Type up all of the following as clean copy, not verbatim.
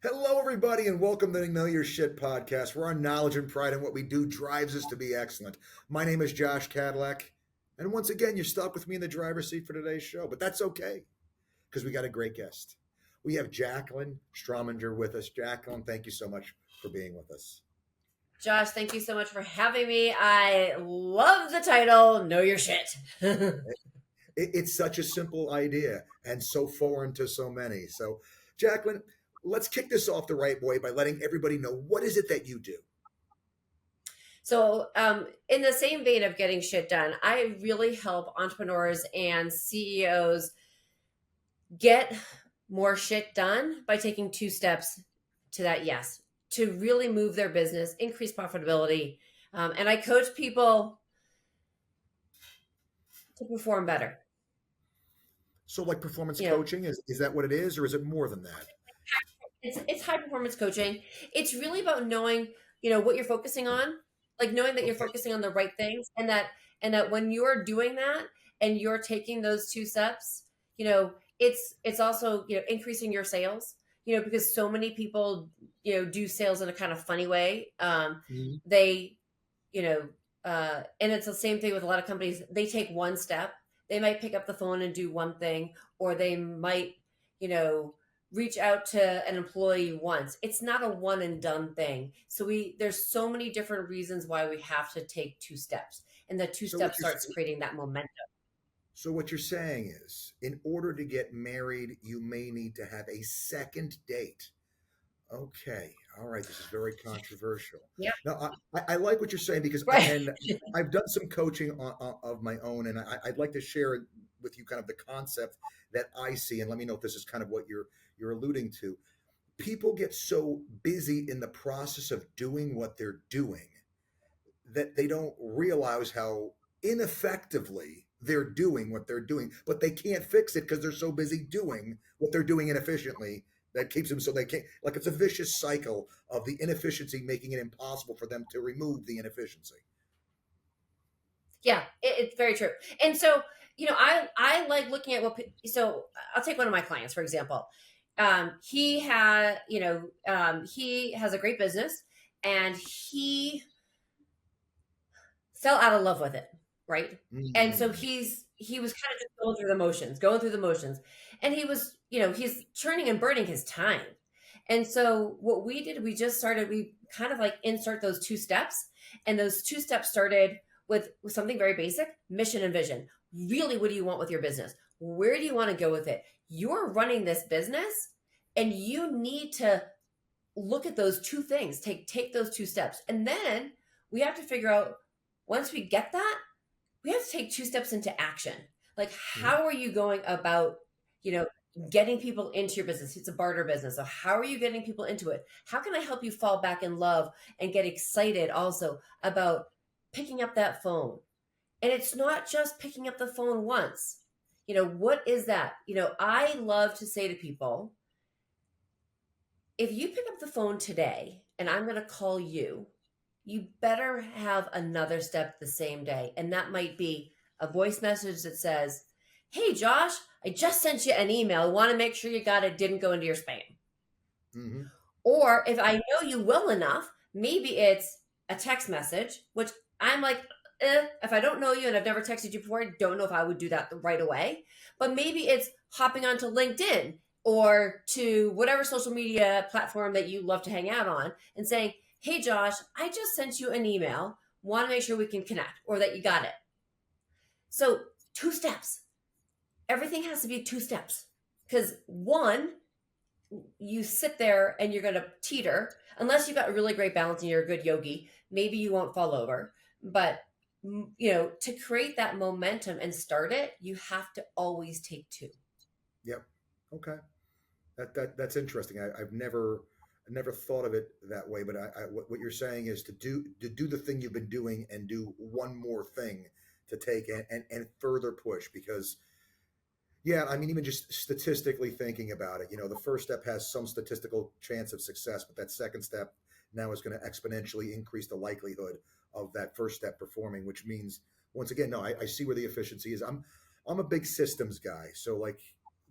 Hello, everybody, and welcome to the Know Your Shit podcast, where our knowledge and pride in what we do drives us to be excellent. My name is Josh Cadillac, and once again, you're stuck with me in the driver's seat for today's show, but that's okay because we got a great guest. We have Jaclyn Strominger with us. Jaclyn, thank you so much for being with us. Josh, thank you so much for having me. I love the title, Know Your Shit. It's such a simple idea and so foreign to so many. So, Jaclyn, let's kick this off the right way by letting everybody know what is it that you do. So, in the same vein of getting shit done, I really help entrepreneurs and CEOs get more shit done by taking two steps to that yes, to really move their business, increase profitability. And I coach people to perform better. So, like performance You know, coaching, is that what it is, or is it more than that? it's high performance coaching. It's really about knowing, what you're focusing on, like knowing that you're Okay. focusing on the right things, and that when you're doing that and you're taking those two steps, it's also, increasing your sales, because so many people, do sales in a kind of funny way. Mhm. They, you know, and it's the same thing with a lot of companies. They take one step. They might pick up the phone and do one thing, or they might, you know, reach out to an employee once. It's not a one and done thing. So there's so many different reasons why we have to take two steps, and the two So what steps you're starts creating that momentum. so what you're saying is, in order to get married, you may need to have a second date. Okay, all right. This is very controversial. Yeah, Now, I like what you're saying because right. and I've done some coaching of my own, and I'd like to share with you kind of the concept that I see, and let me know if this is kind of what you're alluding to. People get so busy in the process of doing what they're doing that they don't realize how ineffectively they're doing what they're doing, but they can't fix it because they're so busy doing what they're doing inefficiently that keeps them so they can't, like, it's a vicious cycle of the inefficiency making it impossible for them to remove the inefficiency. Yeah, it's very true. And so, I like looking at so I'll take one of my clients, for example. He has a great business, and he fell out of love with it, right? And so Mm. he was kind of just going through the motions, and he's churning and burning his time. And so what we did, we kind of like insert those two steps, and those two steps started with something very basic: mission and vision. Really, what do you want with your business? Where do you want to go with it? You're running this business, and you need to look at those two things, take those two steps, and then we have to figure out, once we get that, we have to take two steps into action. Like, Mhm. how are you going about, you know getting people into your business? It's a barter business, so how are you getting people into it? How can I help you fall back in love and get excited also about picking up that phone? And it's not just picking up the phone once. What is that? I love to say to people, if you pick up the phone today and I'm going to call you, you better have another step the same day. And that might be a voice message that says, "Hey, Josh, I just sent you an email. Want to make sure you got it, didn't go into your spam." Mhm. Or if I know you well enough, maybe it's a text message, which I'm like, if I don't know you and I've never texted you before, I don't know if I would do that right away. But maybe it's hopping onto LinkedIn or to whatever social media platform that you love to hang out on and saying, "Hey, Josh, I just sent you an email. Want to make sure we can connect or that you got it." So, two steps. Everything has to be two steps. Because one, you sit there and you're going to teeter unless you've got a really great balance and you're a good yogi. Maybe you won't fall over, but to create that momentum and start it, you have to always take two. Yep. Okay. That's interesting. I've never thought of it that way, but what you're saying is to do the thing you've been doing and do one more thing to take and further push because yeah, I mean, even just statistically thinking about it, the first step has some statistical chance of success, but that second step now is going to exponentially increase the likelihood of that first step performing, which means once again, no, I see where the efficiency is. I'm a big systems guy, so like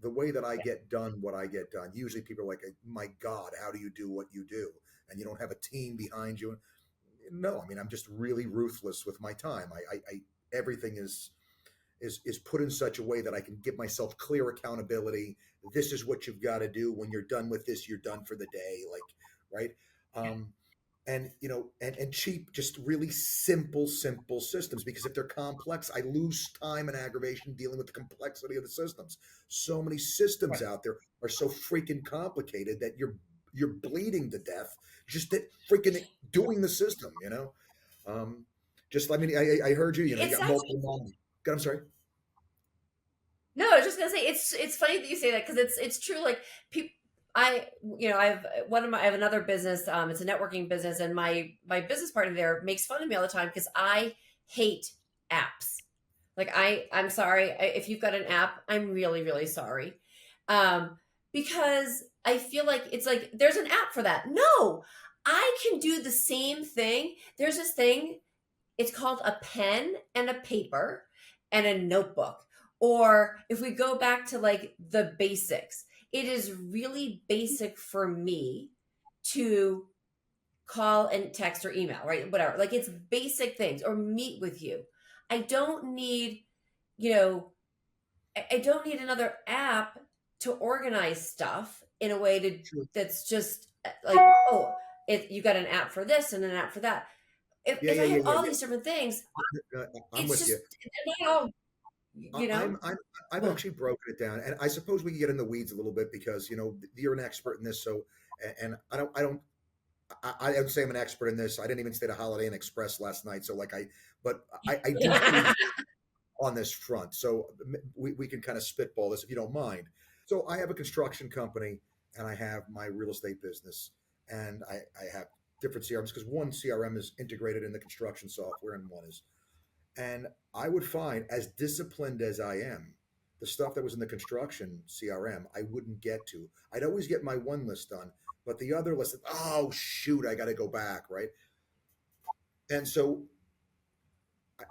the way that I get done what I get done, usually people are like, my God, how do you do what you do? And you don't have a team behind you. No, I mean, I'm just really ruthless with my time. Everything is put in such a way that I can give myself clear accountability. This is what you've got to do. When you're done with this, you're done for the day. Like, right. Um, and and cheap, just really simple systems, because if they're complex, I lose time and aggravation dealing with the complexity of the systems. So many systems Right. out there are so freaking complicated that you're bleeding to death just at freaking doing the system, um just I mean, I heard you, you It's got actually multiple moms. God, I'm sorry. no. I was just gonna say it's funny that you say that because it's true. Like people, I have another business. It's a networking business, and my business partner there makes fun of me all the time because I hate apps. Like I'm sorry if you've got an app. I'm really really sorry, um, because I feel like it's like there's an app for that. No, I can do the same thing. There's this thing. It's called a pen and a paper and a notebook. Or if we go back to like the basics, it is really basic for me to call and text or email, right? Whatever. Like it's basic things or meet with you. I don't need, you know, I don't need another app to organize stuff in a way to Sure. that's just like, oh, you got an app for this and an app for that. if, Yeah, if yeah, I yeah, had yeah, all yeah. these different things, I'm it's with just you. they're not all, I- you I'm, know. I'm, I've Ugh. actually broken it down, and I suppose we can get in the weeds a little bit because you're an expert in this. So, and I don't say I'm an expert in this. I didn't even stay at a Holiday Inn Express last night. So, like, but I do pretty on this front. So we can kind of spitball this if you don't mind. So I have a construction company, and I have my real estate business, and I have different CRMs because one CRM is integrated in the construction software and one is. And I would find, as disciplined as I am, the stuff that was in the construction CRM, I wouldn't get to. I'd always get my one list done, but the other list, oh shoot, I got to go back, right? And so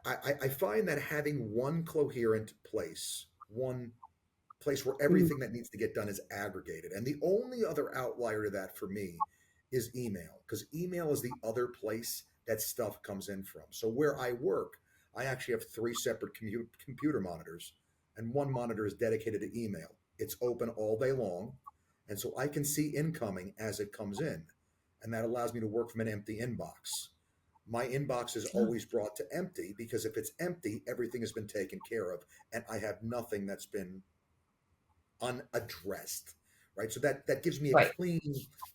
I find that having one coherent place, one place where Mm. everything that needs to get done is aggregated. And the only other outlier to that for me is email, because email is the other place that stuff comes in from. So where I work, I actually have three separate computer monitors, and one monitor is dedicated to email. It's open all day long, and so I can see incoming as it comes in, and that allows me to work from an empty inbox. My inbox is Oh, always brought to empty because if it's empty, everything has been taken care of, and I have nothing that's been unaddressed, right? So that gives me a right. clean,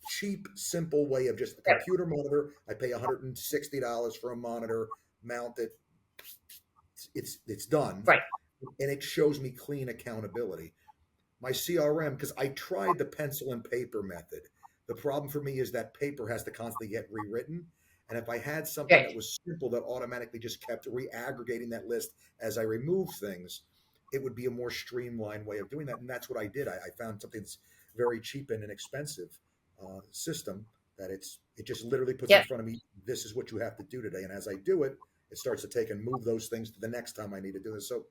cheap, simple way of just a Yep. computer monitor. I pay $160 for a monitor, mount it, it's done, Right. and it shows me clean accountability. My CRM, because I tried the pencil and paper method. The problem for me is that paper has to constantly get rewritten. And if I had something that Right. was simple that automatically just kept re-aggregating that list as I remove things, it would be a more streamlined way of doing that. And that's what I did. I found something that's very cheap and inexpensive system that it just literally puts in Yep. front of me. This is what you have to do today. And as I do it, it starts to take and move those things to the next time I need to do this. So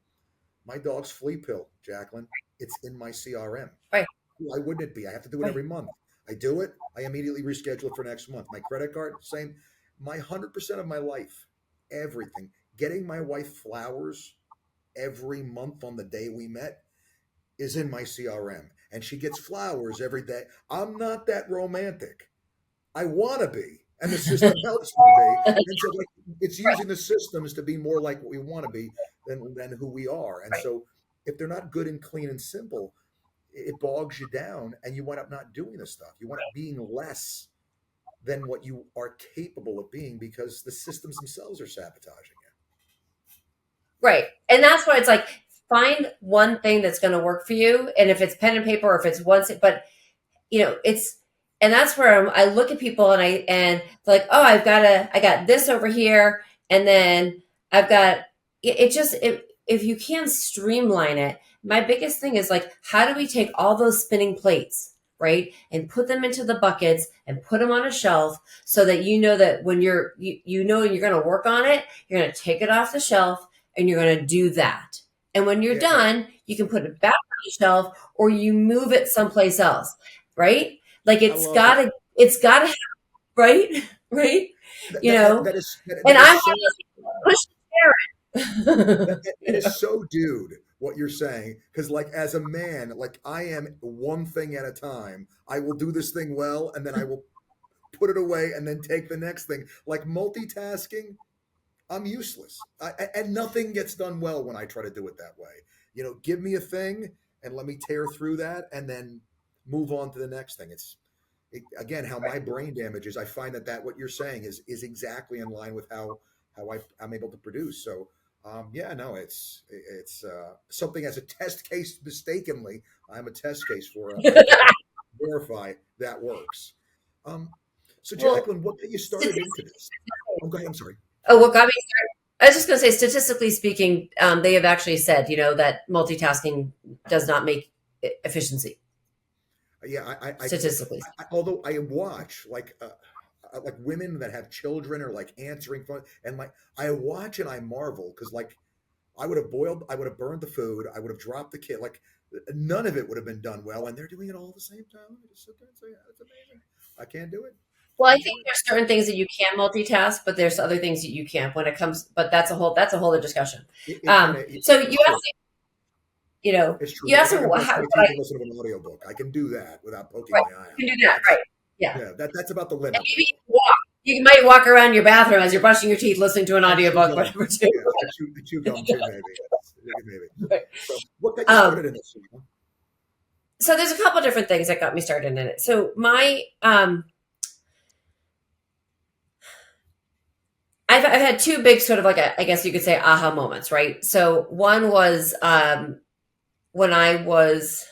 my dog's flea pill, Jaclyn, it's in my CRM. Right. Why wouldn't it be? I have to do it Right. every month. I do it, I immediately reschedule it for next month. My credit card, same. My 100% of my life, everything, getting my wife flowers every month on the day we met is in my CRM. And she gets flowers every day. I'm not that romantic. I want to be. And the system helps me to be. And so like, it's Right. using the systems to be more like what we want to be than who we are. And Right. so if they're not good and clean and simple, it bogs you down and you wind up not doing the stuff. You wind up being less than what you are capable of being because the systems themselves are sabotaging Right. And that's why it's like find one thing that's going to work for you, and if it's pen and paper, or if it's once, but it's, and that's where I look at people and like, oh, I got this over here, and then I've got it. Just if you can streamline it, my biggest thing is like, how do we take all those spinning plates, right, and put them into the buckets and put them on a shelf so that you know that when you know you're going to work on it, you're going to take it off the shelf and you're going to do that. And when you're Yeah, yeah. done, you can put it back on the shelf or you move it someplace else, right? Like I love it. it's gotta, right? Right? That You that that, know, that is that, and that I'm is so push Sharon. that is so dude what you're saying, because like as a man, like I am one thing at a time. I will do this thing well, and then I will put it away and then take the next thing. Like multitasking, I'm useless. And nothing gets done well when I try to do it that way. Give me a thing and let me tear through that and then move on to the next thing. Again, how my brain damages. I find that what you're saying is exactly in line with how I'm able to produce. So yeah, no, it's something as a test case. Mistakenly, I'm a test case for. I can verify that works. Um, so Well, Jaclyn, what got you started into this? Oh, go ahead. I'm sorry. what got me started? I was just going to say, statistically speaking, they have actually said, that multitasking does not make efficiency. Yeah, Statistically, although I watch like women that have children or like answering phone, and like I watch and I marvel because like I would have burned the food, I would have dropped the kid, like none of it would have been done well, and they're doing it all at the same time. I just sit there and say, yeah, that's amazing. I can't do it. well, I Can't think do it. there's certain things that you can multitask, but there's other things that you can't when it comes. But that's a whole other discussion. It kind of So you it's true. asked, you know, It's true. you Like asked if I me got to brush how, my what I teeth and listen to an audiobook, I can do that without poking right. my eye You out. can do that, That's right? Yeah, yeah. That's about the and limit maybe though. you walk. You might walk around your bathroom as you're brushing your teeth, listening to an And chew audiobook, gum. whatever. Too. Yeah, and chew gum too, maybe. Yes, maybe. Right. So, what got you Um, started in this? so there's a couple different things that got me started in it. So I've had two big sort of like I guess you could say aha moments, right? So one was when I was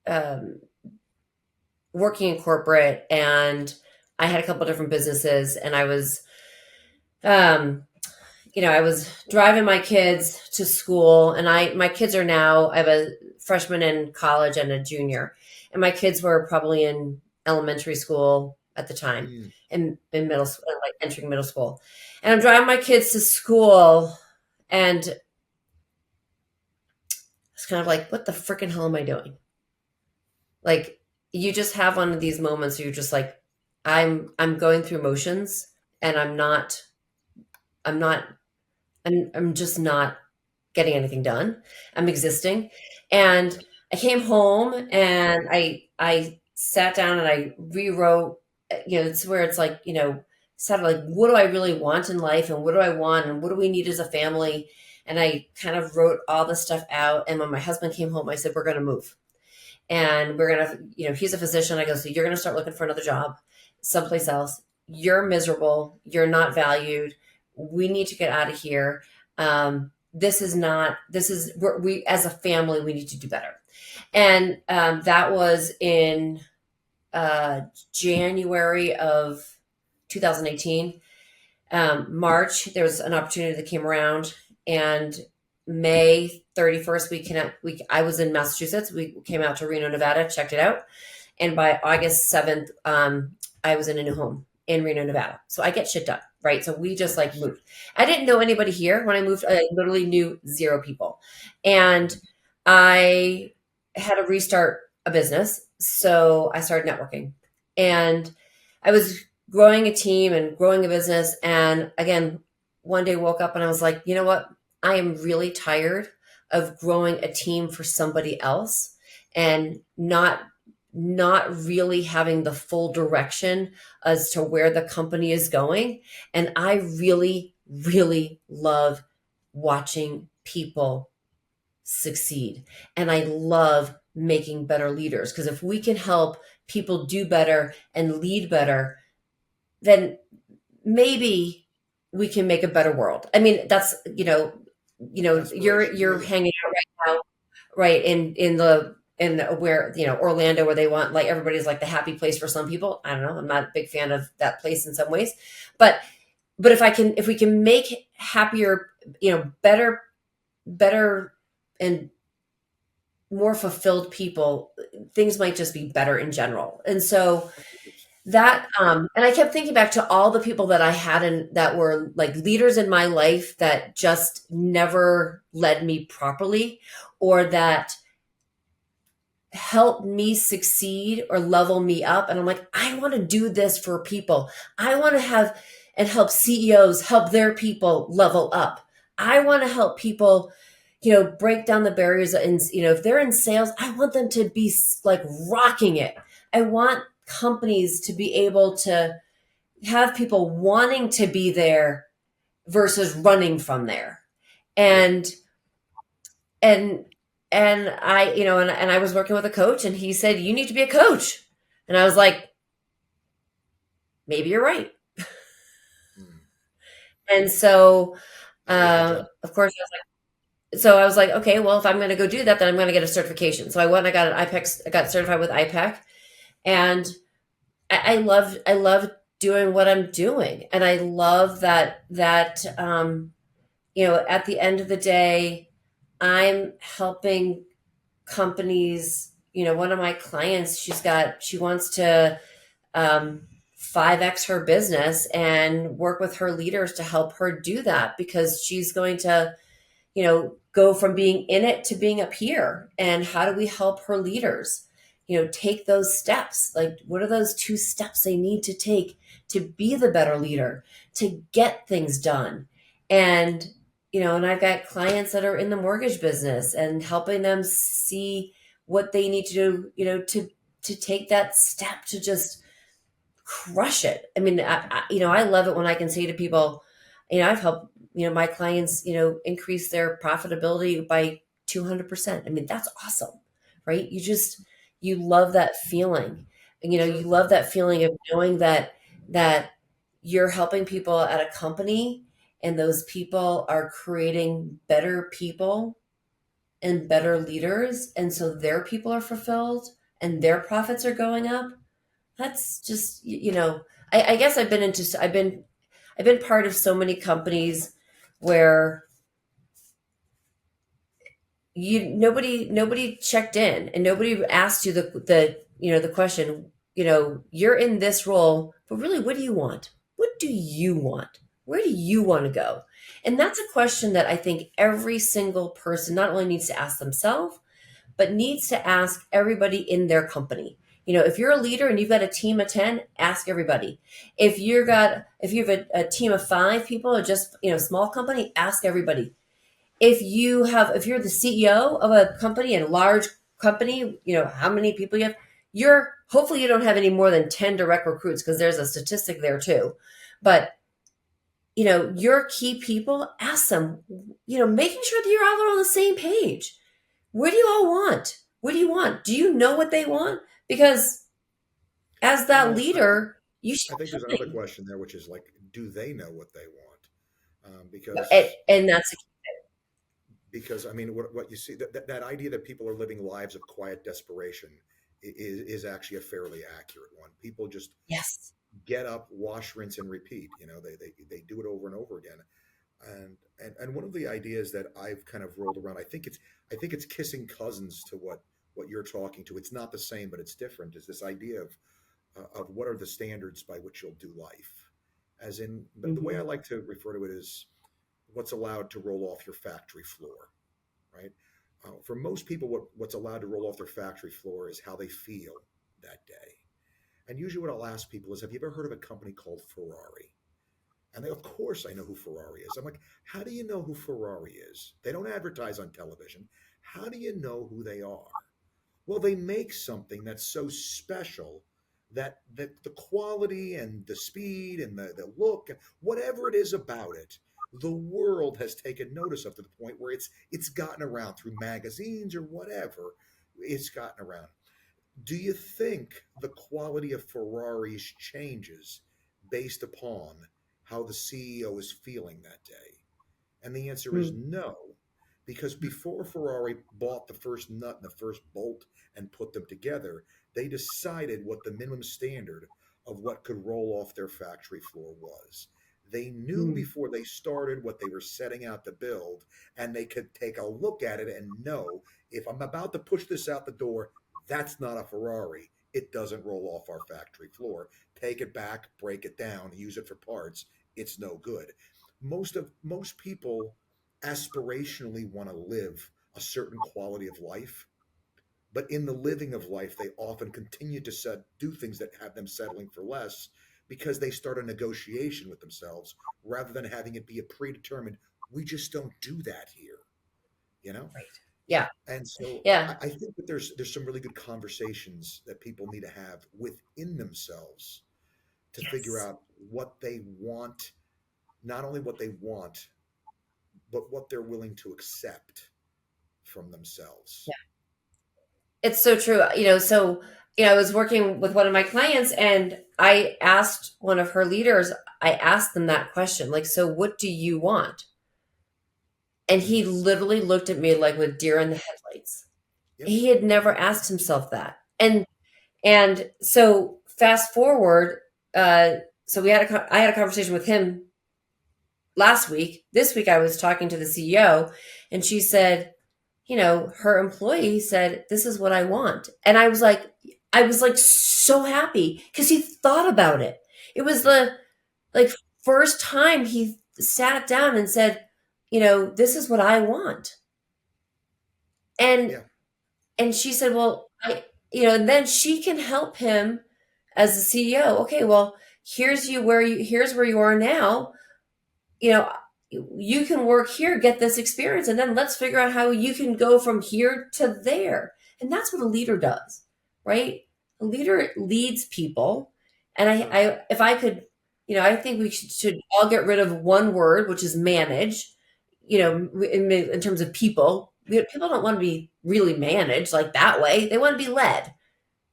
um, working in corporate and I had a couple different businesses and um, I was driving my kids to school and my kids are now, I have a freshman in college and a junior. And my kids were probably in elementary school at the time Mm. in middle school, like entering middle school. And I'm driving my kids to school and it's kind of like, what the freaking hell am I doing? Like you just have one of these moments where you're just like, I'm going through motions and I'm not, I'm just not getting anything done. I'm existing. And I came home and I sat down and I rewrote, it's where it's like, sort of like, what do I really want in life and what do I want and what do we need as a family? And I kind of wrote all this stuff out. And when my husband came home, I said, we're going to move. And we're going to, he's a physician. I go, so you're going to start looking for another job someplace else. You're miserable. You're not valued. We need to get out of here. This is not, this is, we as a family, we need to do better. And that was in January of 2018. March, there was an opportunity that came around, and May 31st, I was in Massachusetts. We came out to Reno, Nevada, checked it out. And by August 7th, I was in a new home in Reno, Nevada. So I get shit done, right? So we just like moved. I didn't know anybody here when I moved. I literally knew zero people. And I had to restart a business. So I started networking. And I was growing a team and growing a business. And again, one day woke up and I was like, you know what? I am really tired of growing a team for somebody else and not really having the full direction as to where the company is going. And I really, really love watching people succeed. And I love making better leaders because if we can help people do better and lead better, then maybe we can make a better world. I mean, that's, Aspiration. Yeah, you're yeah. hanging out right now, right in where, Orlando, where they want, like, everybody's like the happy place for some people. I don't know. I'm not a big fan of that place in some ways, but if we can make happier, better and more fulfilled people, things might just be better in general. And so that and I kept thinking back to all the people that I had and that were like leaders in my life that just never led me properly, or that help me succeed or level me up. And I'm like, I want to do this for people. I want to have and help CEOs help their people level up. I want to help people, break down the barriers. And, if they're in sales, I want them to be like rocking it. I want companies to be able to have people wanting to be there versus running from there. Yep. And and and I was working with a coach, and he said, you need to be a coach. And I was like, maybe you're right. Mm. And so That is the job. of course I was like, okay, well, if I'm going to go do that, then I'm going to get a certification. So I went and I got an IPEC. I got certified with IPEC. And I love doing what I'm doing. And I love that at the end of the day, I'm helping companies. One of my clients, she wants to um, 5x her business and work with her leaders to help her do that, because she's going to, go from being in it to being up here. And how do we help her leaders, take those steps? Like, what are those 2 steps they need to take to be the better leader, to get things done? And, and I've got clients that are in the mortgage business and helping them see what they need to do, to take that step to just crush it. I mean, I love it when I can say to people, I've helped, my clients, increase their profitability by 200%. I mean, that's awesome, right? You love that feeling. And, you Sure. love that feeling of knowing that you're helping people at a company, and those people are creating better people and better leaders. And so their people are fulfilled and their profits are going up. That's just, I guess I've been part of so many companies where nobody checked in, and nobody asked you the question, you're in this role, but really, what do you want? What do you want? Where do you want to go? And that's a question that I think every single person not only needs to ask themselves, but needs to ask everybody in their company. If you're a leader and you've got a team of 10, ask everybody. If you have a team of 5 people, or just, small company, ask everybody. If you're the CEO of a company, and a large company, how many people you have, hopefully you don't have any more than 10 direct recruits, because there's a statistic there too. But your key people, ask them, making sure that you're all on the same page. What do you all want? What do you want? Do you know what they want? Because as that Well, leader, you should I think be there's another helping. question there, which is like, do they know what they want? And, Because and that's I mean, what you see, that idea that people are living lives of quiet desperation is actually a fairly accurate one. People just yes. get up, wash, rinse, and repeat. They do it over and over again. And one of the ideas that I've kind of rolled around, I think it's kissing cousins to what you're talking to. It's not the same, but it's different. Is this idea of what are the standards by which you'll do life? As in, the way I Hmm. like to refer to it is what's allowed to roll off your factory floor, right? For most people, what's allowed to roll off their factory floor is how they feel that day. And usually, what I'll ask people is, have you ever heard of a company called Ferrari? And of course, I know who Ferrari is. I'm like, how do you know who Ferrari is? They don't advertise on television. How do you know who they are? Well, they make something that's so special that the quality and the speed and the look, whatever it is about it, the world has taken notice of, to the point where it's gotten around through magazines or whatever. It's gotten around. Do you think the quality of Ferraris changes based upon how the CEO is feeling that day? And the answer is no, because before Ferrari bought the first nut and the first bolt and put them together, they decided what the minimum standard of what could roll off their factory floor was. They knew Mm-hmm. before they started what they were setting out to build, and they could take a look at it and know, if I'm about to push this out the door, that's not a Ferrari. it doesn't roll off our factory floor. Take it back, break it down, use it for parts. It's no good. Most people aspirationally want to live a certain quality of life, but in the living of life, they often continue to do things that have them settling for less because they start a negotiation with themselves rather than having it be a predetermined, we just don't do that here, you know? Right. Yeah. And so Yeah. I think that there's some really good conversations that people need to have within themselves to figure Yes. out what they want, not only what they want, but what they're willing to accept from themselves. It's so true. I was working with one of my clients and I asked one of her leaders, I asked them that question, like, so what do you want? And Mm, he literally looked at me like with deer in the headlights. yep. He had never asked himself that. And so fast forward, uh, so I had a conversation with him last week. This week I was talking to the CEO and she said, her employee said, "This is what I want." And I was like so happy because he thought about it. It was Yeah. the like first time he sat down and said, "This is what I want." And Yeah. and she said, "Well, and then she can help him as the CEO. Okay, well, here's where you are now. you know you can work here, get this experience, and then let's figure out how you can go from here to there." And that's what a leader does, right? A leader leads people. And Sure. if I could, I think we should all get rid of one word, which is manage. In terms of people, people don't want to be really managed like that way. They want to be led.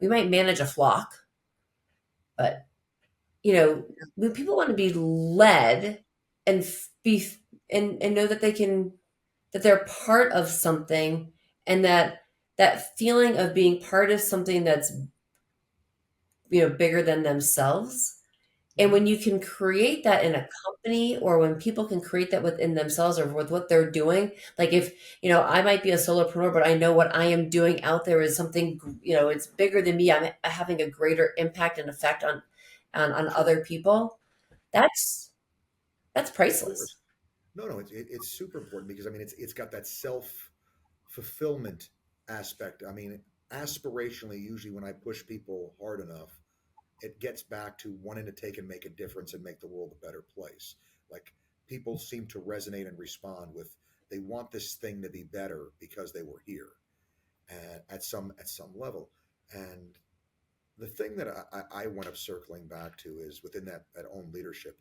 We might manage a flock, but when people want to be led and be and know that that they're part of something, and that feeling of being part of something that's bigger than themselves. And Hmm. when you can create that in a company, or when people can create that within themselves or with what they're doing, like if I might be a solopreneur, but I know what I am doing out there is something, it's bigger than me. I'm having a greater impact and effect on Sure. other people. That's Of priceless. course. No, no, it's super important because I mean it's got that self fulfillment aspect. I mean, aspirationally, usually when I push people hard enough, it gets back to wanting to take and make a difference and make the world a better place. Like people seem to resonate and respond with they want this thing to be better because they were here at some level. And the thing that I went up circling back to is within that own leadership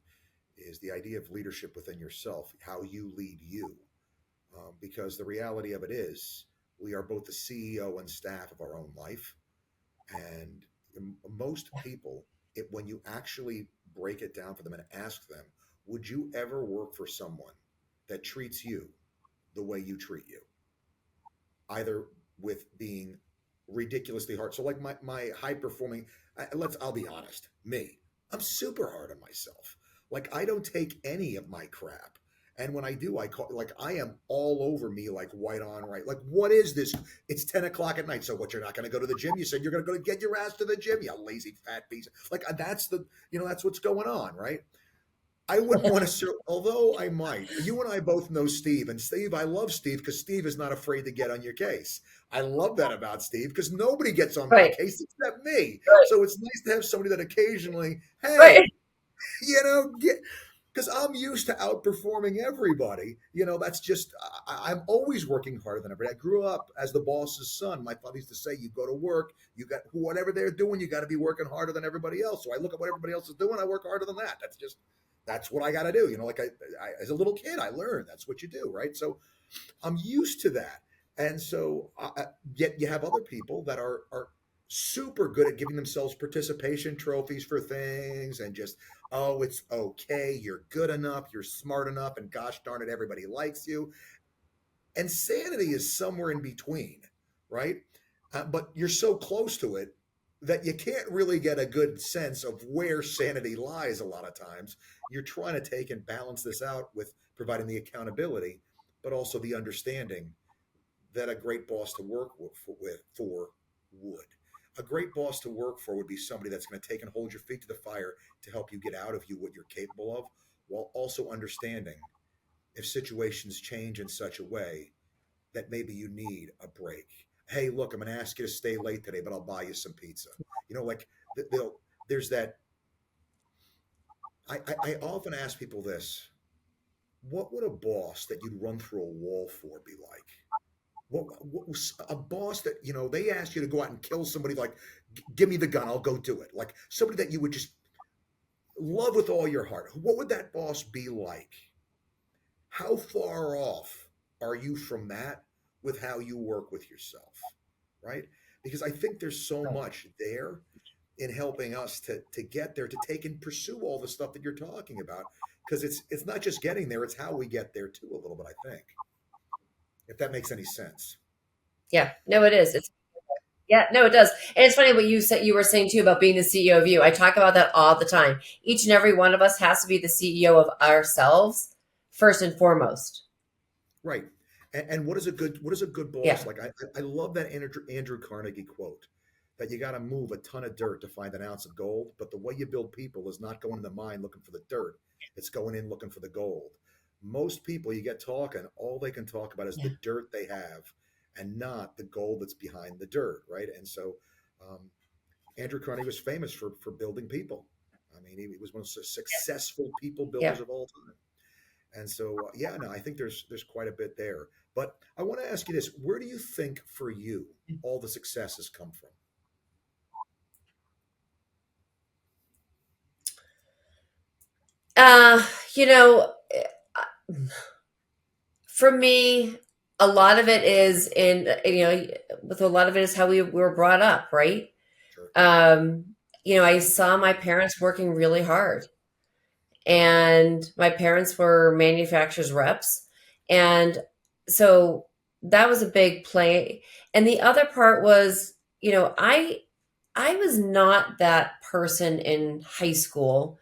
is the idea of leadership within yourself, how you lead you. Because the reality of it is, we are both the CEO and staff of our own life. And most people, when you actually break it down for them and ask them, would you ever work for someone that treats you the way you treat you? Either with being ridiculously hard. So like my high performing, I'll be honest, me, I'm super hard on myself. Like I don't take any of my crap. And when I do, I call like I am all over me like white on right. Like, what is this? It's 10 o'clock at night. So what, you're not gonna go to the gym? You said you're gonna go to get your ass to the gym, you lazy fat piece. Like that's that's what's going on, right? I wouldn't want to serve, although I might. You and I both know Steve, and Steve, I love Steve because Steve is not afraid to get on your case. I love that about Steve because nobody gets on my Right. case except me. Right. So it's nice to have somebody that occasionally, Right. hey, get because I'm used to outperforming everybody. That's just I'm always working harder than everybody. I grew up as the boss's son. My father used to say, "You go to work, you got whatever they're doing, you got to be working harder than everybody else." So I look at what everybody else is doing, I work harder than that. That's what I got to do. Like I as a little kid, I learned that's what you do, right? So I'm used to that. And so, yet you have other people that are super good at giving themselves participation trophies for things and just, oh, it's okay, you're good enough, you're smart enough, and gosh darn it, everybody likes you. And sanity is somewhere in between, right? But you're so close to it that you can't really get a good sense of where sanity lies a lot of times. You're trying to take and balance this out with providing the accountability, but also the understanding that a great boss to work with for would. A great boss to work for would be somebody that's going to take and hold your feet to the fire to help you get out of you what you're capable of, while also understanding if situations change in such a way that maybe you need a break. Hey, look, I'm going to ask you to stay late today, but I'll buy you some pizza. Like they'll, there's that. I often ask people this: what would a boss that you'd run through a wall for be like? What was a boss that they asked you to go out and kill somebody? Like, give me the gun, I'll go do it. Like somebody that you would just love with all your heart. What would that boss be like? How far off are you from that with how you work with yourself, right? Because I think there's so much there in helping us to get there, to take and pursue all the stuff that you're talking about, because it's not just getting there, it's how we get there too, a little bit, I think, if that makes any sense. Yeah, no, it is. Yeah, no, it does. And it's funny what you said, you were saying too about being the CEO of you. I talk about that all the time. Each and every one of us has to be the CEO of ourselves first and foremost. Right. And what is a good Yeah. boss? Like I love that Andrew Carnegie quote that you got to move a ton of dirt to find an ounce of gold, but the way you build people is not going in the mine looking for the dirt. It's going in looking for the gold. Most people you get talking, all they can talk about is Yeah. the dirt they have and not the gold that's behind the dirt, right? And so um, Andrew Carnegie was famous for building people. I mean, he was one of the successful people Yeah. builders of all time. And so, yeah, no, I think there's quite a bit there. But I want to ask you this: where do you think, for you, all the successes come from? Uh, you know, for me, a lot of it is with a lot of it is how we were brought up, right? Sure. Um, I saw my parents working really hard, and my parents were manufacturers reps, and so that was a big play. And the other part was, I was not that person in high school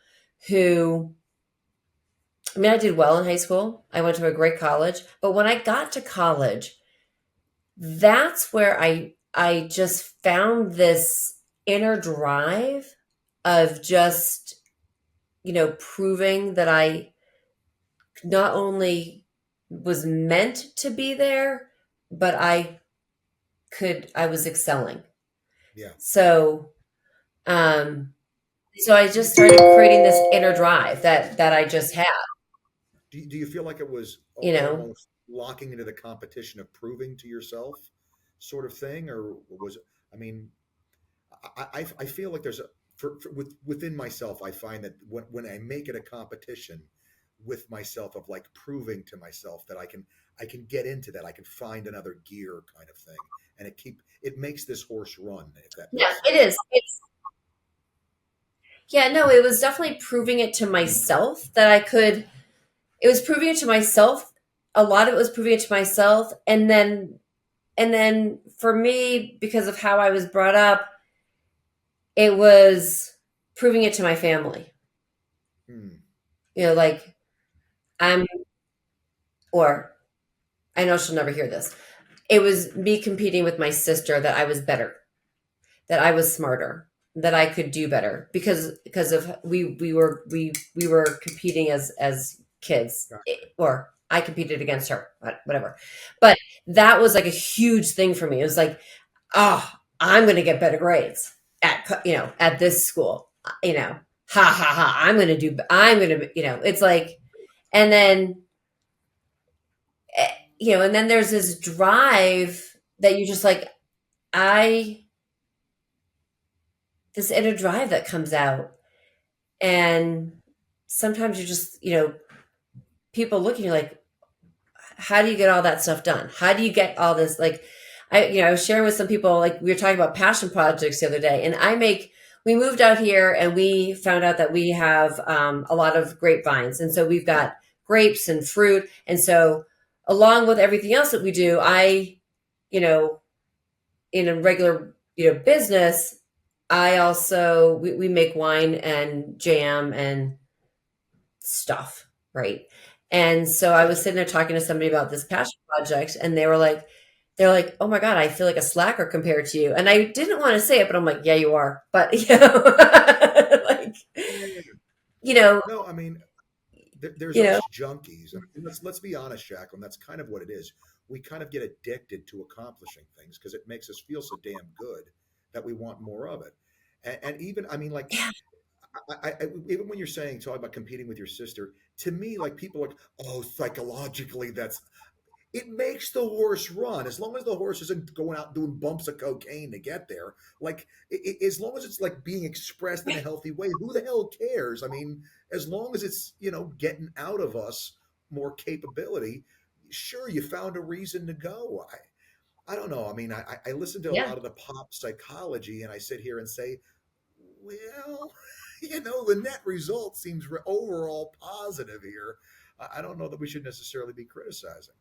who, I mean, I did well in high school. I went to a great college, but when I got to college, that's where I just found this inner drive of just, proving that I not only was meant to be there, but I was excelling. Yeah. So, um, so I Do you just started creating this inner drive that I just had, do you feel like it was you know. almost locking into the competition of proving to yourself, sort of thing, or was it? I mean, I feel like there's within myself. I find that when I make it a competition with myself of like proving to myself that I can get into that, I can find another gear kind of thing, and it makes this horse run, if that Yeah, makes it sense. is. Yeah, no, it was definitely proving it to myself that I could. It was proving it to myself. A lot of it was proving it to myself, and then for me, because of how I was brought up, it was proving it to my family. Hmm. Like I'm, or I know she'll never hear this. It was me competing with my sister that I was better, that I was smarter, that I could do better because of we were competing as kids, Gotcha. or I competed against her, whatever. But that was like a huge thing for me. It was like, oh, I'm going to get better grades at this school. Ha ha ha. I'm going to, it's like, and then, and then there's this drive that you just like, I, this inner drive that comes out. And sometimes you just, people look at you like, how do you get all that stuff done? How do you get all this? Like, I was sharing with some people, like we were talking about passion projects the other day, and we moved out here and we found out that we have a lot of grapevines. And so we've got grapes and fruit. And so along with everything else that we do, you know, in a regular, business, I also, we make wine and jam and stuff, right? And so I was Gotcha. sitting there talking to somebody about this passion project, and they were like, they're like, "Oh my God, I feel like a slacker compared to you." And I didn't want to say it, but I'm like, "Yeah, you are." But you know, like, Yeah. you know, No, I mean, there's you know, us junkies. I mean, let's be honest, Jacqueline. That's kind of what it is. We kind of get addicted to accomplishing things because it makes us feel so damn good that we want more of it. And even, I mean, like, yeah, even when you're saying talking about competing with your sister, to me, like people are like, oh, psychologically, that's it makes the horse run as long as the horse isn't going out doing bumps of cocaine to get there. Like as long as it's like being expressed in a right, healthy way, who the hell cares? I mean, as long as it's getting out of us more capability. Sure, you found a reason to go. I don't know. I mean, I listen to a yeah. lot of the pop psychology, and I sit here and say, well, the net result seems overall positive here. I don't know that we should necessarily be criticizing.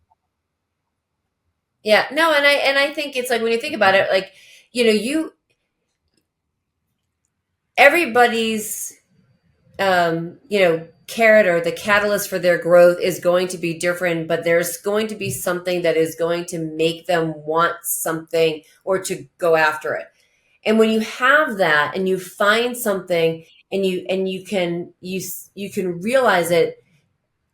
Yeah, no, and I think it's like when you think about it, like, you everybody's carrot or the catalyst for their growth is going to be different, but there's going to be something that is going to make them want something or to go after it. And when you have that and you find something and you can realize it,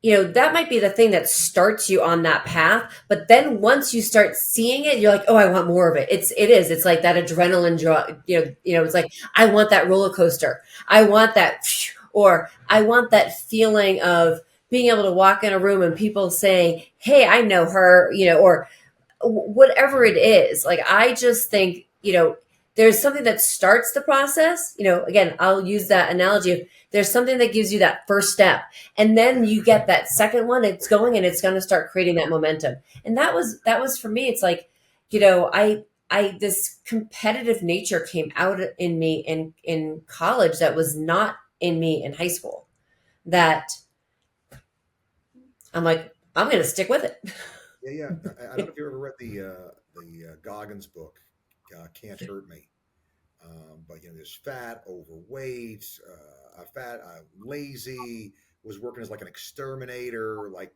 that might be the thing that starts you on that path. But then once you start seeing it, you're like, oh, I want more of it. It's like that adrenaline drug. It's like, I want that roller coaster. I want that, or I want that feeling of being able to walk in a room and people saying, hey, I know her, or whatever it is. Like, I just think, there's something that starts the process. Again, I'll use that analogy of there's something that gives you that first step. And then you get that second one, it's going and it's going to start creating that momentum. And that was for me. It's like, this competitive nature came out in me in college that was not in me in high school. That I'm like, I'm going to stick with it. Yeah, yeah. I don't know if you ever read the Goggins book, "Can't Hurt Me," but there's fat, overweight, lazy, was working as like an exterminator, like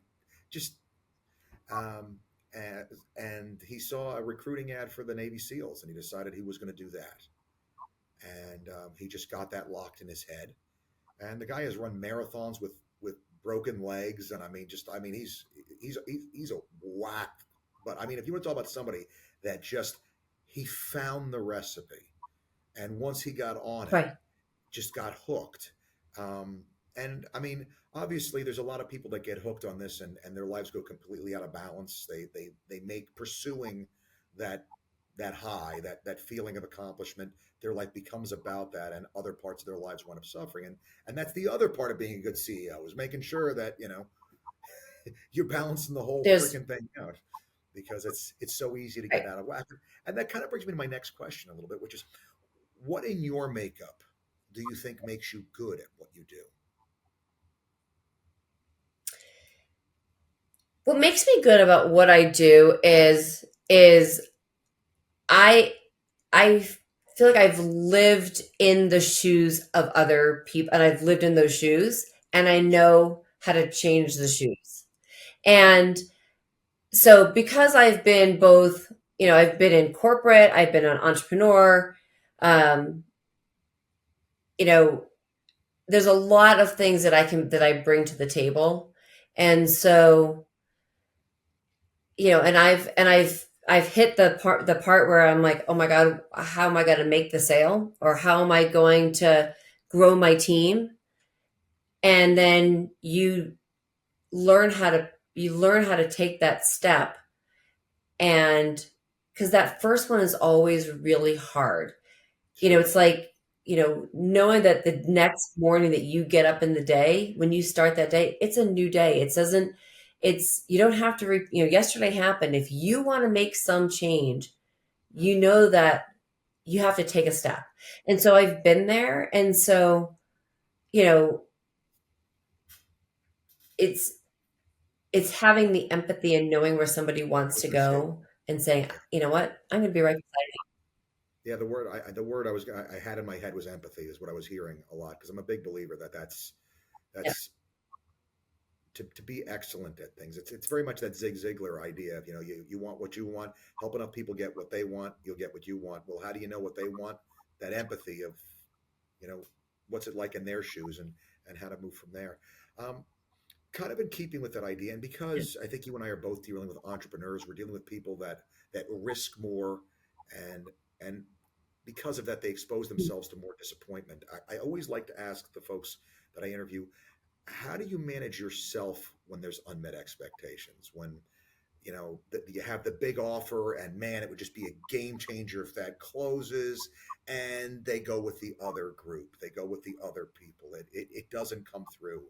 just um, and, and he saw a recruiting ad for the Navy SEALs, and he decided he was going to do that, and he just got that locked in his head. And the guy has run marathons with broken legs, and he's a whack. But I mean, if you want to talk about somebody that just he found the recipe, and once he got on it, Right. just got hooked. And I mean, obviously, there's a lot of people that get hooked on this, and their lives go completely out of balance. They make pursuing that that high, that feeling of accomplishment. Their life becomes about that, and other parts of their lives wind up suffering. And that's the other part of being a good CEO is making sure that you're balancing the whole There's freaking thing out because it's so easy to get right. out of whack. And that kind of brings me to my next question a little bit, which is, what in your makeup do you think makes you good at what you do? What makes me good about what I do is I I feel like I've lived in the shoes of other people, and I've lived in those shoes, and I know how to change the shoes. And so because I've been both, I've been in corporate, I've been an entrepreneur, um, you know, there's a lot of things that I bring to the table. And so, and I've hit the part where I'm like, oh my God, how am I going to make the sale, or how am I going to grow my team? And then learn how to you learn how to take that step, and because that first one is always really hard. Sure. It's like, knowing that the next morning that you get up in the day, when you start that day, it's a new day. You don't have to, yesterday happened. If you want to make some change, that you have to take a step. And so I've been there. And so, you know, it's, it's having the empathy and knowing where somebody I wants was to going to say, go and saying, yeah, you know what, I'm going to be right beside yeah. The word I had in my head was empathy, is what I was hearing a lot because I'm a big believer that you. that's to be excellent at things. It's very much that Zig Ziglar idea of, you want what you want, help enough people get what they want, you'll get what you want. Well, how do you know what they want? That empathy of, you know, what's it like in their shoes, and how to move from there. Um, Kind of in keeping with that idea, and because I think you and I are both dealing with entrepreneurs, we're dealing with people that risk more, and and because of that, they expose themselves to more disappointment. I always like to ask the folks that I interview, how do you manage yourself when there's unmet expectations? When you have the big offer, and man, it would just be a game changer if that closes, and they go with the other group, they go with the other people, it doesn't come through.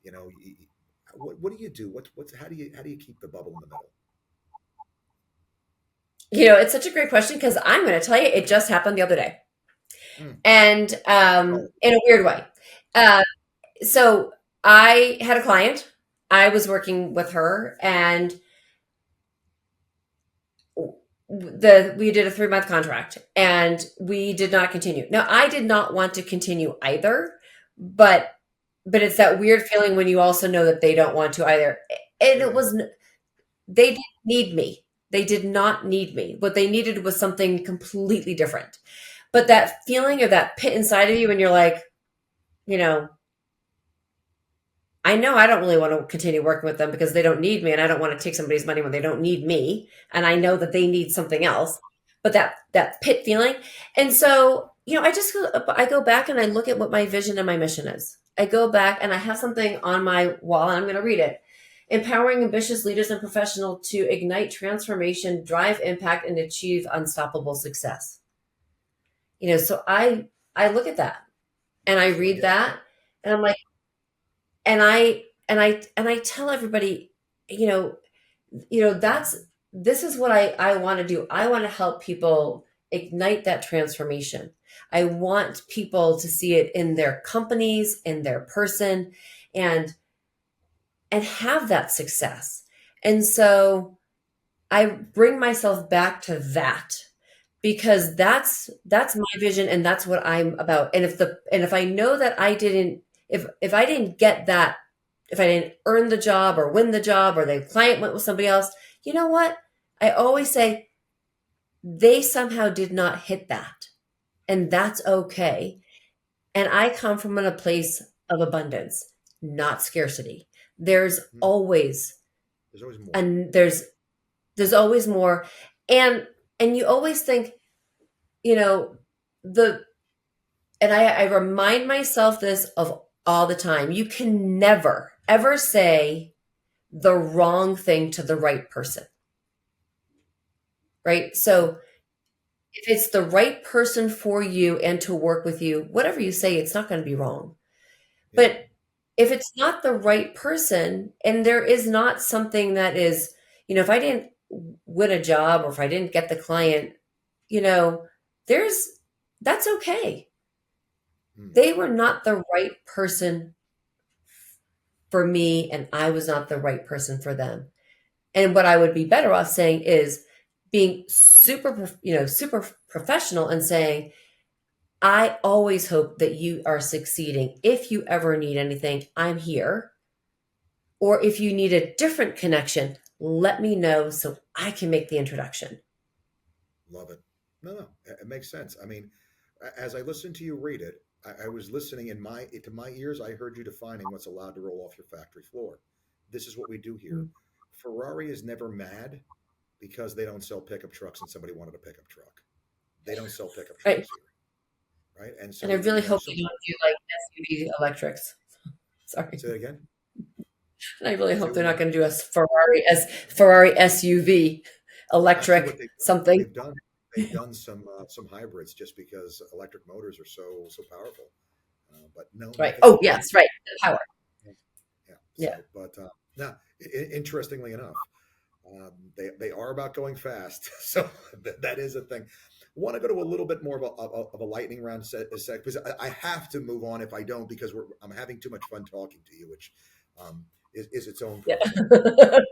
You know, what do you do? What's how do you keep the bubble in the middle? It's such a great question because I'm going to tell you, it just happened the other day, Mm. and Oh, in a weird way. Uh, so I had a client. I was working with her, and we did a 3-month contract, and we did not continue. Now, I did not want to continue either, but it's that weird feeling when you also know that they don't want to either. And it yeah. was they didn't need me. They did not need me. What they needed was something completely different. But that feeling of that pit inside of you, and you're like, you know, I know I don't really want to continue working with them because they don't need me, and I don't want to take somebody's money when they don't need me, and I know that they need something else. But that pit feeling, and so I go back and I look at what my vision and my mission is. I go back and I have something on my wall, and I'm going to read it. Empowering ambitious leaders and professionals to ignite transformation, drive impact, and achieve unstoppable success. So I look at that and I So I read get that, and I'm like, and I tell everybody, you know, that's this is what I want to do. I want to help people ignite that transformation. I want people to see it in their companies, in their person, and have that success. And so I bring myself back to that because that's my vision, and that's what I'm about. And if I know that I didn't, if I didn't get that, if I didn't earn the job or win the job, or the client went with somebody else, you know what? I always say they somehow did not hit that, and that's okay. And I come from a place of abundance, not scarcity. There's mm, always there's always more. and there's always more. And you always think, you know, the and I remind myself this of all the time. You can never ever say the wrong thing to the right person, right? Mm, So if it's the right person for you and to work with you, whatever you say, it's not going to be wrong. yeah. But if it's not the right person, and there is not something that is, if I didn't win a job, or if I didn't get the client, you know, there's that's okay. Mm, They were not the right person for me, and I was not the right person for them. And what I would be better off saying is being super professional, and saying, I always hope that you are succeeding. If you ever need anything, I'm here. Or if you need a different connection, let me know so I can make the introduction. love it. No, it makes sense. I mean, as I listened to you read it, I was listening to my ears. I heard you defining what's allowed to roll off your factory floor. This is what we do here. Mm. Ferrari is never mad because they don't sell pickup trucks and somebody wanted a pickup truck. They don't sell pickup Right. trucks here, right? And And I so, really hope some they don't do like SUV electrics. Sorry. say that again. And I really Say hope it they're one more not time. going to do a Ferrari SUV Actually, what electric something. they've done, they've done some hybrids just because electric motors are so powerful. But no, Right. nothing Oh, compared to yes, right. The power. yeah. Yeah. Yeah. So, but now, interestingly enough, they are about going fast, so that is a thing. Want to go to a little bit more of a lightning round set because I have to move on if I don't because I'm having too much fun talking to you, which is its own Yeah. problem.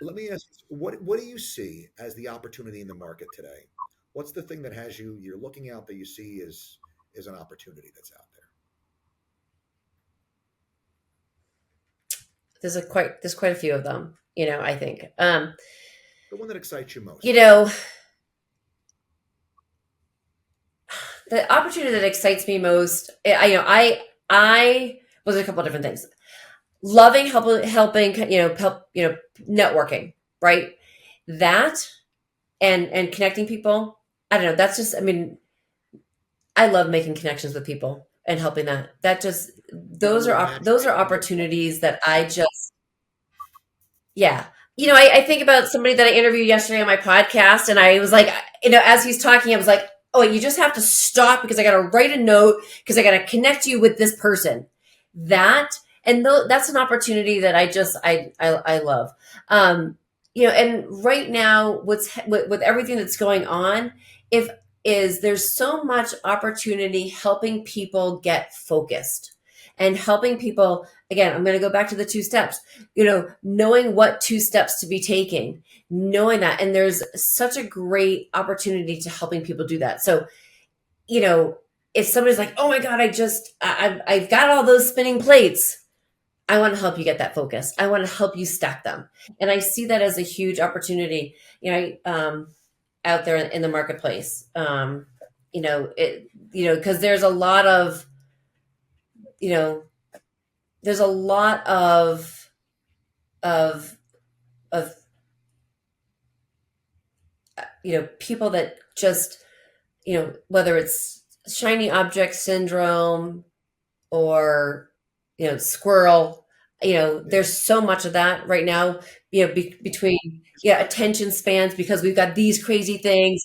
Let me ask you, what do you see as the opportunity in the market today? What's the thing that has you're looking out that you see is an opportunity that's out there? there's quite a few of them, I think. The one that excites you You most. know, the opportunity that excites me most, I was a couple of different things. Loving helping, networking, right? That and connecting people. I don't know. That's just, I mean, I love making connections with people and helping that. That just You're a little those are matchmaking. opportunities that I just, yeah. I think about somebody that I interviewed yesterday on my podcast, and I was like, as he's talking, I was like, oh, you just have to stop because I got to write a note because I got to connect you with this person. That and that's an opportunity that I love. And right now, with everything that's going on, if is there's so much opportunity helping people get focused and helping people. Again, I'm going to go back to the two steps, knowing what two steps to be taking, knowing that. And there's such a great opportunity to helping people do that. So, you know, if somebody's like, oh my God, I've got all those spinning plates. I want to help you get that focus. I want to help you stack them. And I see that as a huge opportunity, out there in the marketplace. Because you know, there's a lot of of people that just whether it's shiny object syndrome or squirrel, Yeah. there's so much of that right now, between attention spans, because we've got these crazy things,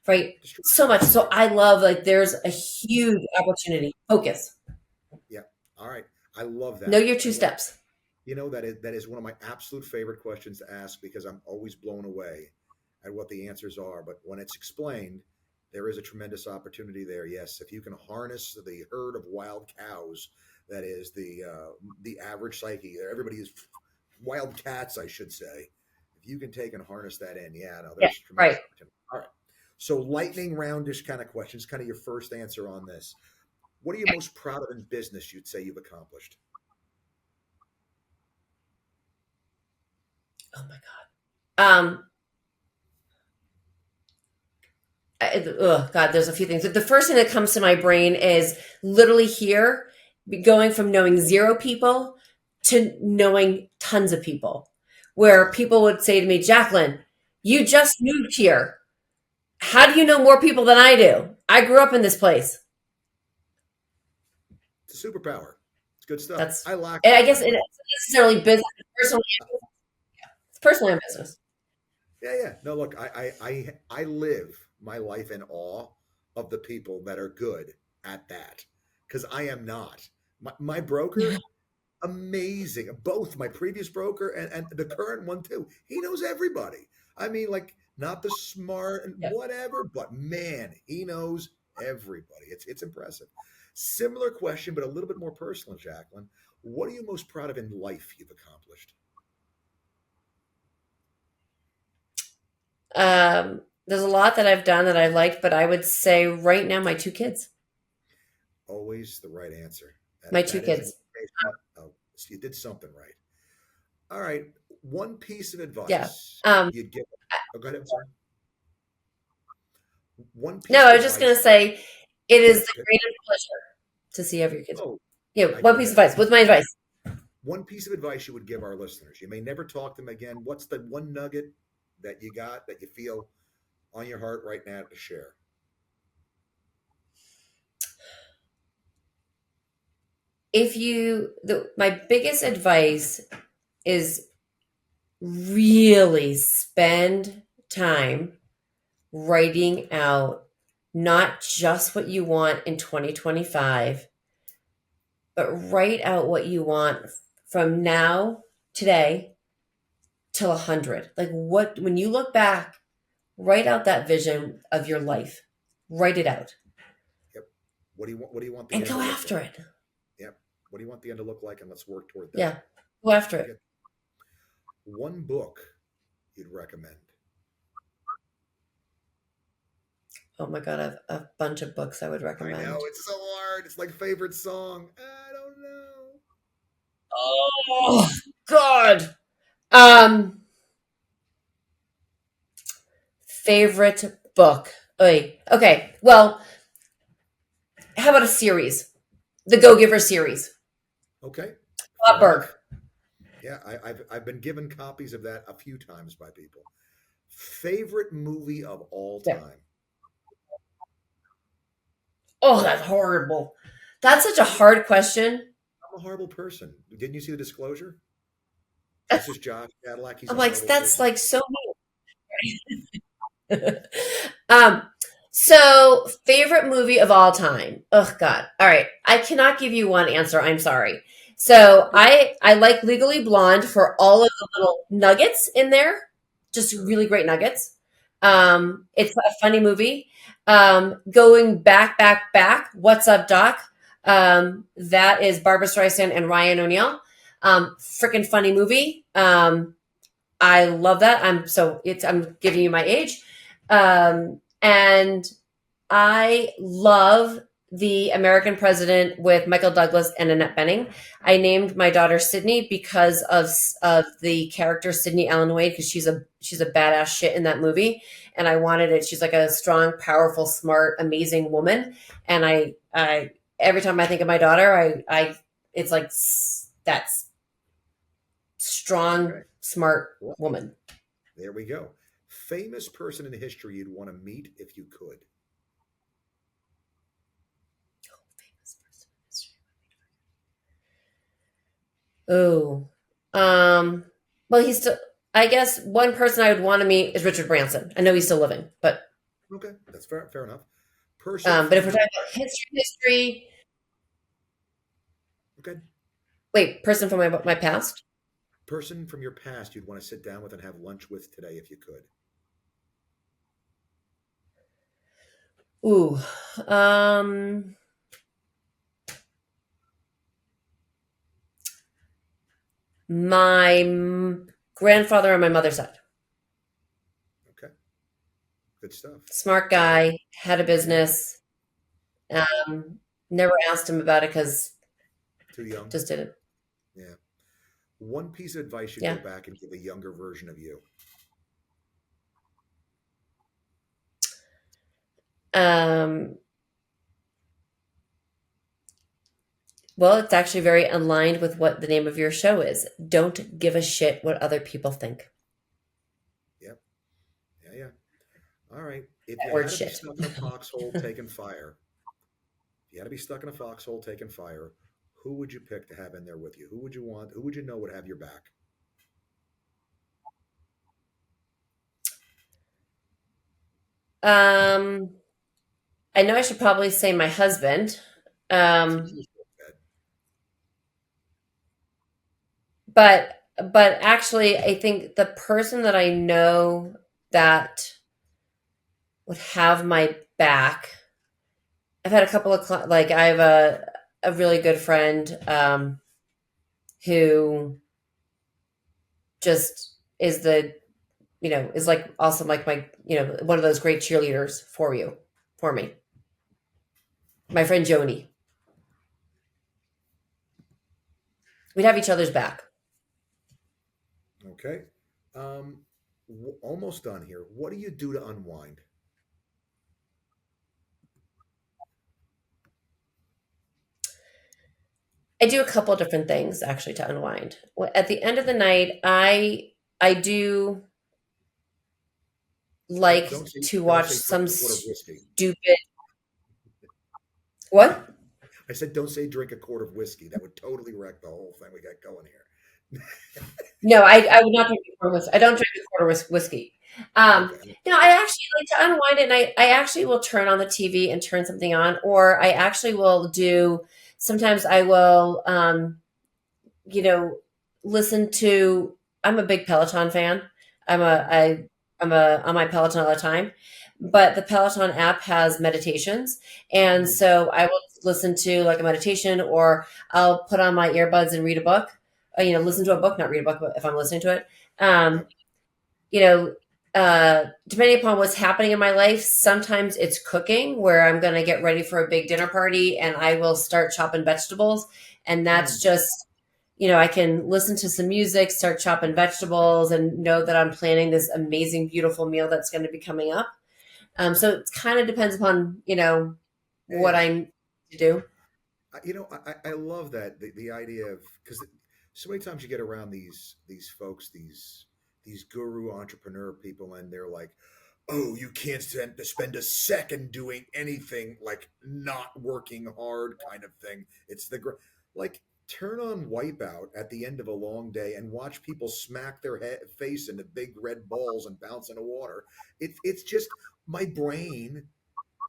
right? So much. Distractions. So I love, like, there's a huge opportunity. Focus. Yeah. All right. I love Know that. your two And look, steps. that is one of my absolute favorite questions to ask because I'm always blown away at what the answers are. But when it's explained, there is a tremendous opportunity there. Yes, if you can harness the herd of wild cows, that is the average psyche. Everybody is wild cats, I should say. If you can take and harness that in, yeah, no, Yeah, there's tremendous right. opportunity. All right. So lightning roundish kind of questions, kind of your first answer on this. What are you most proud of in business you'd say you've accomplished? Oh my God. Oh God, there's a few things. The first thing that comes to my brain is literally here, going from knowing zero people to knowing tons of people, where Awesome. people would say to me, Jaclyn, you just moved here. How do you know more people than I do? I grew up in this place. It's a superpower. It's good stuff. That's, I lack and I that, guess by the it's way. not necessarily business, personally, it's personally in business. Yeah, yeah. No, look, I live my life in awe of the people that are good at that because I am not. My broker, amazing. Both my previous broker and the current one too. He knows everybody. I mean, like not the smart and Yeah. whatever, but man, he knows everybody. It's impressive. Similar question, but a little bit more personal, Jaclyn. What are you most proud of in life you've accomplished? There's a lot that I've done that I liked, but I would say right now, my two kids. Always the right answer. My That two that is an kids. indication of you did something right. All right. One piece of Yeah. advice Um, you'd give. Oh, go ahead. I'm sorry. One no, piece of I was just going advice. to say it is the Okay. greatest pleasure to see every kids. Oh, I One can piece of imagine. advice. What's my advice? One piece of advice you would give our listeners. You may never talk to them again. What's the one nugget that you got that you feel on your heart right now to share? My biggest advice is really spend time writing out not just what you want in 2025, but write out what you want from now, today, till 100. Like, when you look back, write out that vision of your life. Write it out Yep. What do you want the and end go to look after like? it. Yep. What do you want the end to look like? And let's work toward that. Yeah, go after I it. get one book you'd recommend. Oh my God, I've a bunch of books I would I know recommend. it's so hard. It's like favorite song. I don't know. Oh God. Um, favorite book. Oy. Okay. Well, how about a series? The Go Giver series. Okay, Bob fair enough. Burg. Yeah, I've been given copies of that a few times by people. Favorite movie of all Yeah. time? Oh, that's horrible. That's such a hard question. I'm a horrible person. Didn't you see the disclosure? This is Josh Cadillac. He's I'm a like, horrible that's person. like so um, so favorite movie of all time. Oh God. All right. I cannot give you one answer. I'm sorry. So I like Legally Blonde for all of the little nuggets in there. Just Sure. really great nuggets. It's a funny movie. Going back. What's up, Doc? That is Barbara Streisand and Ryan O'Neal. Freaking funny movie. I love that. I'm giving you my age. And I love the American President with Michael Douglas and Annette Bening. I named my daughter Sydney because of the character Sydney Allen Wade because she's a badass shit in that movie, and I wanted it. She's like a strong, powerful, smart, amazing woman, and I every time I think of my daughter, I it's like that's strong, Okay. smart Well, woman. there we go. Famous person in history you'd want to meet if you could. Oh, um, well, he's still. I guess one person I would want to meet is Richard Branson. I know he's still living, Okay, that's fair. Fair enough. Person but from if we're your talking about history, okay, wait, person from my past. person from your past you'd want to sit down with and have lunch with today if you could. Ooh, um, my grandfather on my mother's side, Okay, good stuff. smart All right. guy, had a Yeah, business. Never asked him about it because too young. just didn't. Yeah. One piece of advice you'd go Yeah. back and give a younger version of you. Um, well, it's actually very aligned with what the name of your show is. Don't give a shit what other people think. Yep. Yeah, yeah. All right. If That you word had to be shit. stuck in a foxhole taking fire, if you had to be stuck in a foxhole taking fire, who would you pick to have in there with you? Who would you want? Who would you know would have your back? Um, I know I should probably say my husband. It's Um, easy to say that. but actually I think the person that I know that would have my back. I've had a couple of like I have a really good friend who just is the is like also like my one of those great cheerleaders for me. My friend Joni. We'd have each other's back. Okay. Um, almost done here. What do you do to unwind? I do a couple of different things actually to unwind. At the end of the night, I do Don't like don't say to don't watch say drink some a quart of whiskey. stupid what? I said don't say drink a quart of whiskey. That would totally wreck the whole thing we got going here. No, I would not drink a quarter whiskey. I don't drink a quarter whiskey. Um, Okay. I actually like to unwind and I actually will turn on the TV and turn something on, or I actually will do sometimes I will you know, listen to. I'm a big Peloton fan. I'm on my Peloton all the time, but the Peloton app has meditations, and Mm, so I will listen to like a meditation, or I'll put on my earbuds and read a book. Listen to a book, not read a book, but if I'm listening to it. yep. Um, you know, Depending upon what's happening in my life, sometimes it's cooking where I'm going to get ready for a big dinner party and I will start chopping vegetables. And that's Mm, just I can listen to some music, start chopping vegetables, and know that I'm planning this amazing, beautiful meal that's going to be coming up. So it kind of depends upon, Yeah, what yeah. I need to do. I love that the idea of because so many times you get around these folks, these guru entrepreneur people, and they're like, oh, you can't spend a second doing anything, like not working hard kind of thing. It's like turn on Wipeout at the end of a long day and watch people smack their face into big red balls and bounce into water. It's just my brain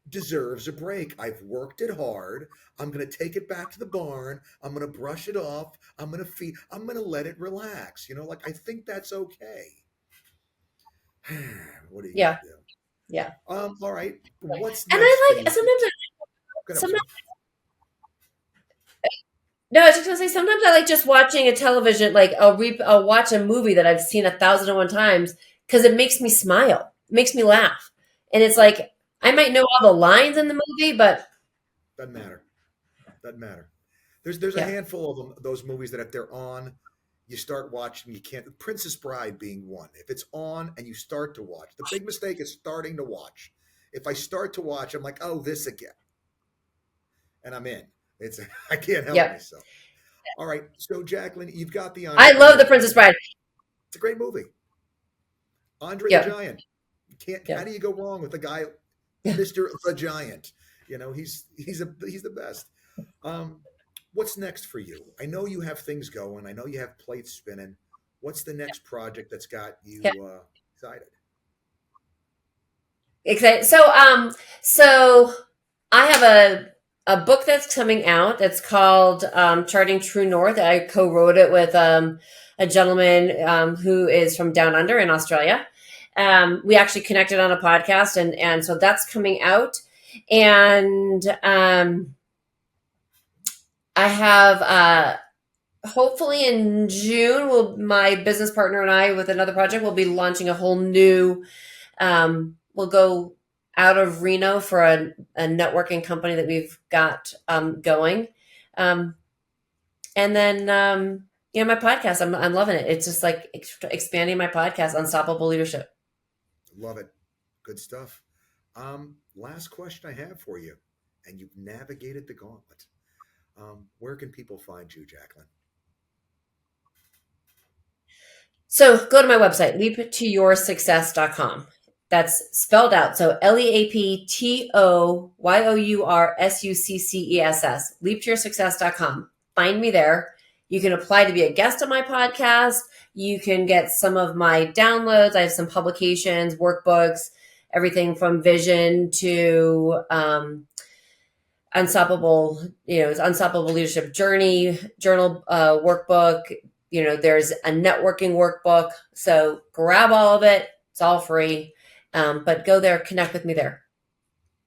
deserves a break. I've worked it hard. I'm going to take it back to the barn. I'm going to brush it off. I'm going to let it relax. Like I think that's okay. What are you going Yeah, to do? yeah. All right. What's And next for I you? like sometimes. Good. I'm Sometimes sorry. No, I was just gonna say sometimes I like just watching a television. Like I'll watch a movie that I've seen 1,001 times because it makes me smile, it makes me laugh, and it's like I might know all the lines in the movie, but Doesn't matter. Doesn't matter. There's a yeah, handful of them, those movies that if they're on, you start watching, you can't. Princess Bride being one. If it's on and you start to watch, the big mistake is starting to watch. If I start to watch, I'm like, oh, this again, and I'm in. It's I can't help yeah. myself. All right. So Jaclyn, you've got the I love entrepreneur. the Princess Bride. It's a great movie. Andre the Yeah, Giant. You can't. yeah. How do you go wrong with the guy, Mister the Giant? He's the best. Um, what's next for you? I know you have things going. I know you have plates spinning. What's the next project that's got Yeah. you excited? Excited. So I have a book that's coming out that's called Charting True North. I co-wrote it with a gentleman who is from Down Under in Australia. We actually connected on a podcast, and so that's coming out. And I have hopefully in June, my business partner and I, with another project, will be launching a whole new. We'll go out of Reno for a networking company that we've got going. Um, and then, my podcast, I'm loving it. It's just like expanding my podcast, Unstoppable Leadership. Love it. Good stuff. Last question I have for you, and you've navigated the gauntlet. Where can people find you, Jaclyn? So go to my website, leaptoyoursuccess.com. That's spelled out. So LEAPTOYOURSUCCESS, leaptoyoursuccess.com. Find me there. You can apply to be a guest on my podcast. You can get some of my downloads. I have some publications, workbooks, everything from vision to unstoppable leadership journal workbook. There's a networking workbook. So grab all of it. It's all free. But go there, connect with me there.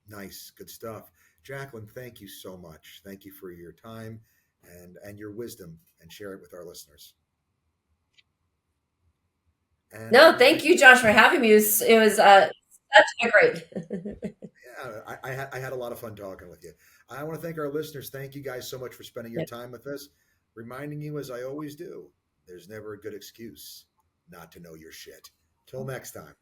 Nice, good stuff. Jaclyn, thank you so much. Thank you for your time and your wisdom, and share it with our listeners. And No, thank you, Josh, for having me. It was such a great. yeah, I had a lot of fun talking with you. I want to thank our listeners. Thank you guys so much for spending your time with us. Reminding you, as I always do, there's never a good excuse not to know your shit. Till next time.